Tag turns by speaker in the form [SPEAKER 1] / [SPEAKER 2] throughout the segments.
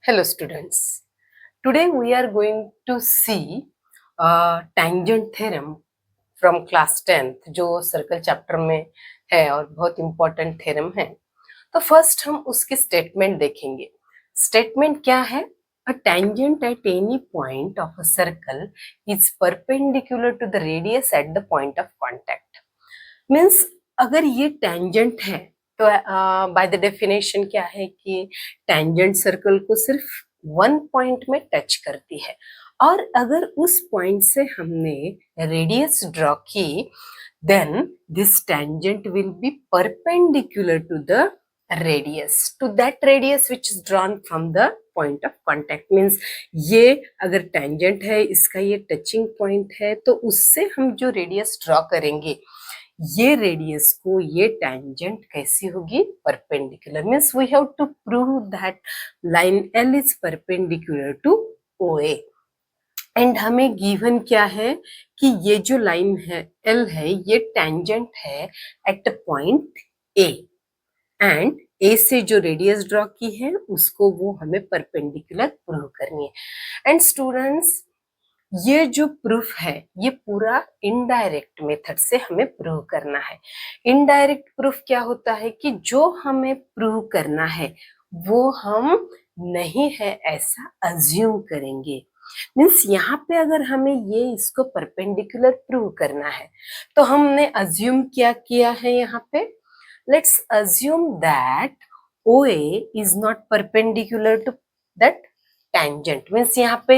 [SPEAKER 1] Hello students. Today we are going to see tangent theorem from class 10th जो circle chapter में है और बहुत इंपॉर्टेंट थ्योरम है। तो फर्स्ट हम उसके स्टेटमेंट देखेंगे। स्टेटमेंट क्या है? A tangent at any point of a circle is perpendicular to the radius at the point of contact. Means अगर ये टेंजेंट है तो बाय द डेफिनेशन क्या है कि टेंजेंट सर्कल को सिर्फ वन पॉइंट में टच करती है, और अगर उस पॉइंट से हमने रेडियस ड्रॉ की then this tangent will be perpendicular to the radius which is drawn from the point of contact. Means ये अगर टेंजेंट है, इसका ये टचिंग पॉइंट है, तो उससे हम जो रेडियस ड्रॉ करेंगे ये रेडियस को ये टेंजेंट कैसी होगी? Perpendicular. Means we have to prove that line L is perpendicular to O A. And हमें गिवन क्या है कि ये जो लाइन है एल है ये टेंजेंट है एट पॉइंट ए, एंड ए से जो रेडियस ड्रॉ की है उसको वो हमें परपेंडिकुलर प्रूव करनी है। एंड स्टूडेंट्स, ये जो प्रूफ है ये पूरा इनडायरेक्ट मेथड से हमें प्रूव करना है। इनडायरेक्ट प्रूफ क्या होता है कि जो हमें प्रूव करना है वो हम नहीं है ऐसा अज्यूम करेंगे। मीन्स यहाँ पे अगर हमें ये इसको परपेंडिकुलर प्रूव करना है तो हमने अज्यूम क्या किया है यहाँ पे? Let's assume that OA is not perpendicular to that tangent। Means यहाँ पे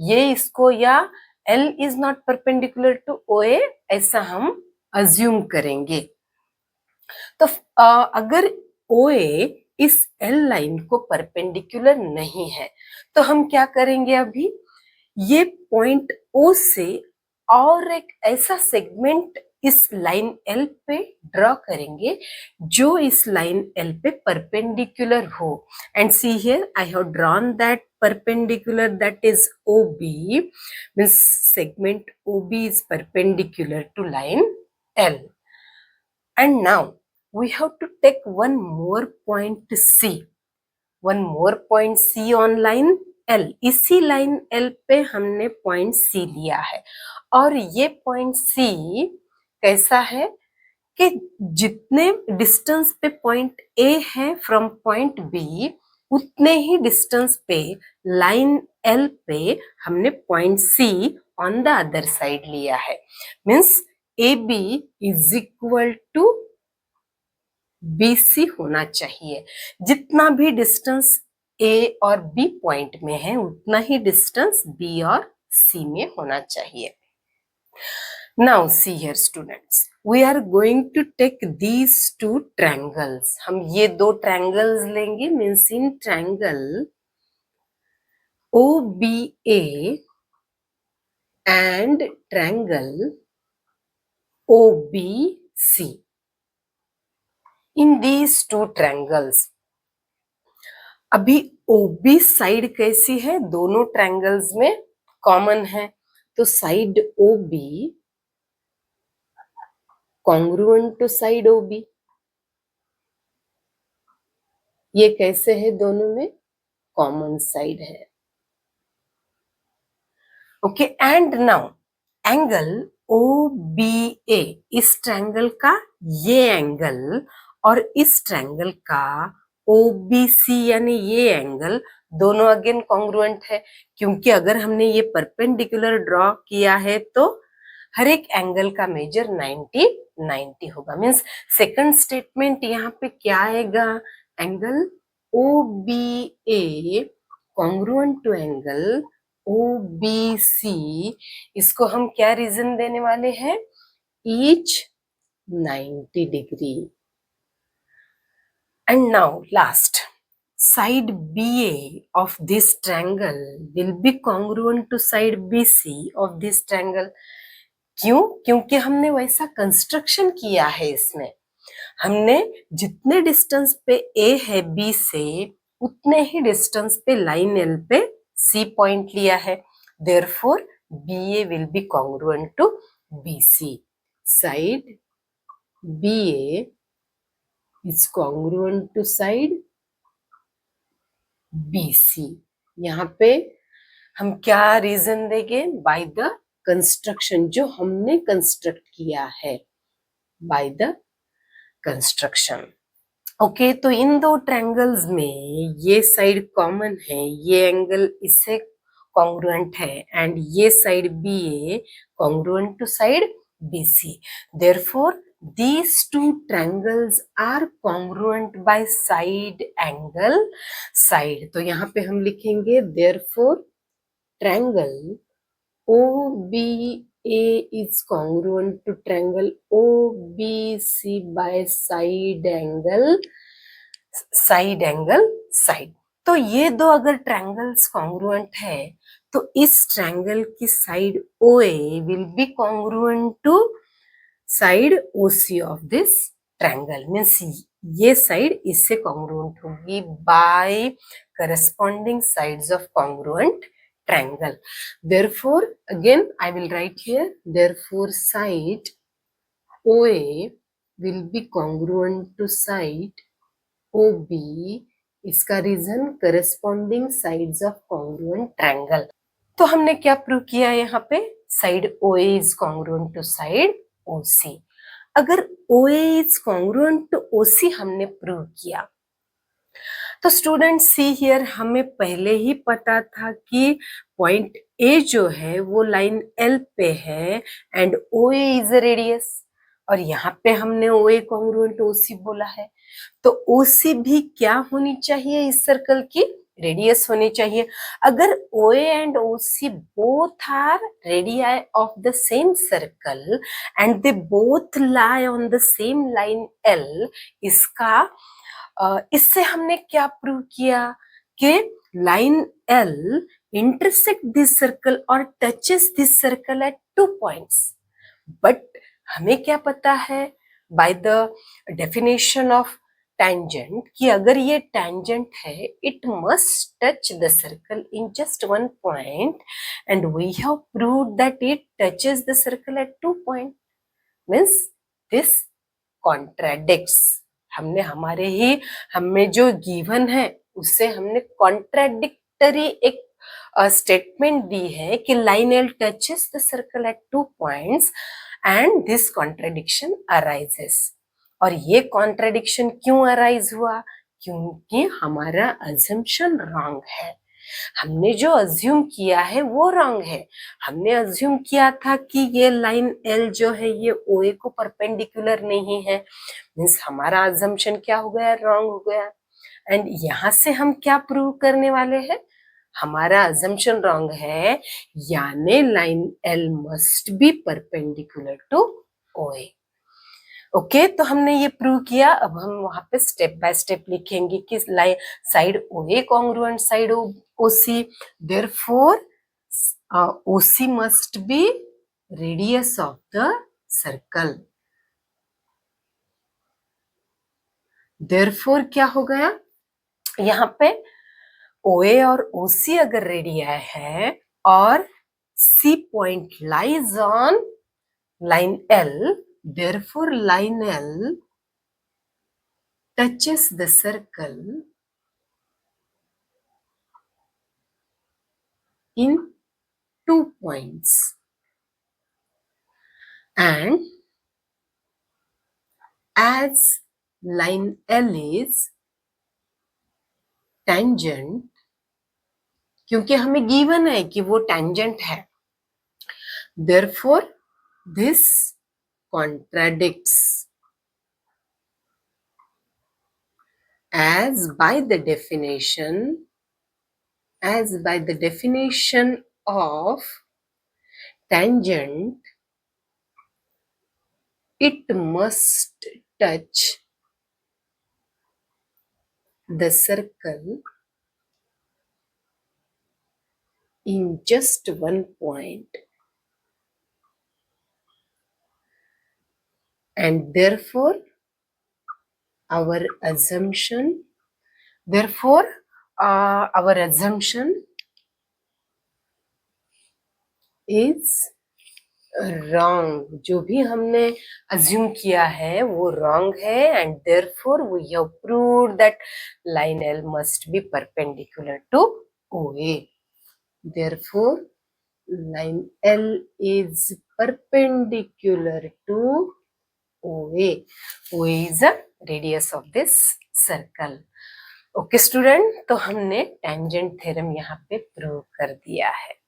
[SPEAKER 1] ये इसको या L is not perpendicular to OA ऐसा हम अज्यूम करेंगे। तो अगर OA इस L लाइन को परपेंडिकुलर नहीं है तो हम क्या करेंगे? अभी ये पॉइंट O से और एक ऐसा सेगमेंट इस लाइन L पे ड्रॉ करेंगे जो इस लाइन L पे परपेंडिकुलर हो। And see here I have drawn that perpendicular, that is OB, means segment OB is perpendicular to line L. And now we have to take one more point C, one more point C on line L। इसी line L पे हमने point C लिया है, और ये point C कैसा है कि जितने डिस्टेंस पे पॉइंट A है फ्रॉम पॉइंट B उतने ही डिस्टेंस पे लाइन L पे हमने point C on the other side लिया है। Means AB is equal to BC होना चाहिए। जितना भी डिस्टेंस A और B पॉइंट में है उतना ही डिस्टेंस B और C में होना चाहिए। Now see here students, we are going to take these two triangles। हम ये दो ट्रायंगल्स लेंगे। Means in triangle OBA and triangle OBC, in these two triangles अभी OB साइड कैसी है? दोनों ट्रायंगल्स में कॉमन है, तो side OB congruent to side OB। ये कैसे है? दोनों में कॉमन साइड है। Okay, and now angle OBA, इस ट्रायंगल का ये एंगल और इस ट्रायंगल का OBC यानी ये एंगल दोनों अगेन कॉन्ग्रुएंट है, क्योंकि अगर हमने ये परपेंडिकुलर ड्रॉ किया है तो हर एक एंगल का मेजर 90 होगा। मीन्स सेकंड स्टेटमेंट यहाँ पे क्या आएगा? Angle OBA congruent to angle OBC, इसको हम क्या रीजन देने वाले हैं? Each 90 degree. And now last, side BA of this triangle will be congruent to side BC of this triangle। क्यों? क्योंकि हमने वैसा कंस्ट्रक्शन किया है। इसमें हमने जितने डिस्टेंस पे A है B से उतने ही डिस्टेंस पे लाइन L पे C पॉइंट लिया है। therefore BA will be congruent to BC। side BA is congruent to side BC। यहाँ पे हम क्या रीजन देंगे? बाय द कंस्ट्रक्शन, जो हमने कंस्ट्रक्ट किया है, बाय द कंस्ट्रक्शन। ओके, तो इन दो ट्रायंगल्स में ये साइड कॉमन है, ये एंगल इससे कॉन्ग्रुएंट है, एंड ये side B A congruent to side B C. Therefore these two triangles are congruent by side angle side। तो यहाँ पे हम लिखेंगे therefore triangle OBA is congruent to triangle OBC by side angle side। तो ये दो अगर ट्रायंगल्स कॉन्ग्रुएंट है तो इस ट्रायंगल की side OA will be congruent to side OC of this triangle. Means ये साइड इससे कॉन्ग्रुएंट होगी by corresponding sides of congruent triangle। Therefore, again I will write here, therefore side OA will be congruent to side OB। इसका reason corresponding sides of congruent triangle. तो हमने क्या prove किया यहाँ पे? Side OA is congruent to side OC। अगर OA is congruent to OC हमने prove किया तो स्टूडेंट सी हियर, हमें पहले ही पता था कि पॉइंट ए जो है वो लाइन एल पे है and O A is a radius, और यहाँ पे हमने ओ ए कॉन्ग्रुएंट ओसी बोला है, तो ओसी भी क्या होनी चाहिए? इस सर्कल की रेडियस होनी चाहिए। अगर O A and OC both are radii of the same circle and they both lie on the same line L, इससे हमने क्या प्रूव किया कि line L intersect this circle और touches this circle at 2 points. But हमें क्या पता है by the definition of tangent कि अगर ये tangent है it must touch the circle in just 1 point, and we have proved that it touches the circle at 2 point। means this contradicts, हमने हमें जो गिवन है उससे हमने कॉन्ट्राडिक्टरी एक स्टेटमेंट दी है कि line L touches the circle at 2 points and this contradiction arises. और ये कॉन्ट्राडिक्शन क्यों अराइज हुआ? क्योंकि हमारा अजम्पशन रॉन्ग है। हमने जो अज्यूम किया है वो रॉन्ग है। हमने अज्यूम किया था कि ये लाइन एल जो है ये ओए को परपेंडिकुलर नहीं है, मीन्स हमारा अजम्पशन क्या हो गया? रॉन्ग हो गया। एंड यहाँ से हम क्या प्रूव करने वाले हैं? हमारा अजम्पशन रॉन्ग है, यानी line L must be perpendicular to OA. Okay, तो हमने ये प्रूव किया। अब हम वहां पे स्टेप बाय स्टेप लिखेंगे कि side OA congruent side OC, therefore OC must be radius of the circle. Therefore क्या हो गया यहाँ पे? OA और OC अगर रेडियाई है और C point lies on line L, therefore line L touches the circle in 2 points, and as line L is tangent, क्योंकि हमें गिवन है कि वो tangent है, therefore this contradicts, as by the definition of tangent, it must touch the circle in just 1 point, and therefore our assumption is wrong। जो भी हमने assume किया है वो wrong है, and therefore we have proved that line L must be perpendicular to OA. Therefore, line L is perpendicular to OA. OA is the radius of this circle. Okay student, तो हमने tangent theorem यहाँ पे prove कर दिया है.